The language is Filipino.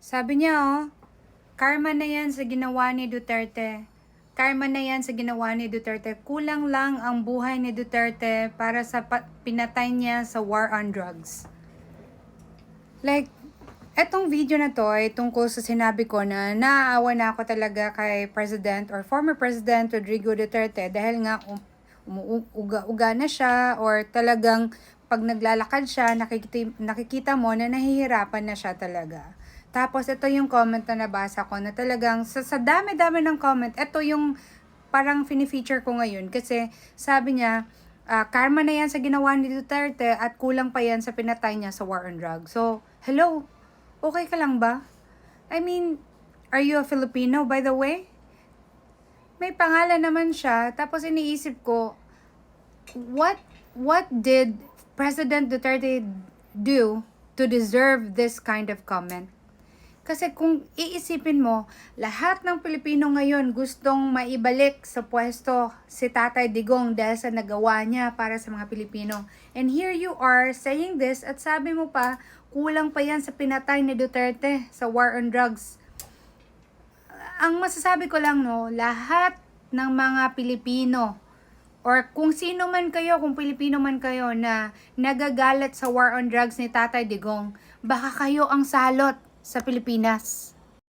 Sabi niya, karma na yan sa ginawa ni Duterte. Karma na yan sa ginawa ni Duterte. Kulang lang ang buhay ni Duterte para sa pinatay niya sa war on drugs. Like, etong video na to ay tungkol sa sinabi ko na naaawa na ako talaga kay President or former President Rodrigo Duterte dahil nga umuuga-uga na siya or talagang pag naglalakad siya, nakikita mo na nahihirapan na siya talaga. Tapos ito yung comment na nabasa ko na talagang sa dami-dami ng comment, ito yung parang fini-feature ko ngayon kasi sabi niya, karma na yan sa ginawa ni Duterte at kulang pa yan sa pinatay niya sa war on drugs. So, hello? Okay ka lang ba? I mean, are you a Filipino by the way? May pangalan naman siya, tapos iniisip ko, what did President Duterte do to deserve this kind of comment? Kasi kung iisipin mo, lahat ng Pilipino ngayon gustong maibalik sa pwesto si Tatay Digong dahil sa nagawa niya para sa mga Pilipino. And here you are saying this at sabi mo pa, kulang pa yan sa pinatay ni Duterte sa war on drugs. Ang masasabi ko lang lahat ng mga Pilipino or kung sino man kayo, kung Pilipino man kayo na nagagalit sa war on drugs ni Tatay Digong, baka kayo ang salot sa Pilipinas.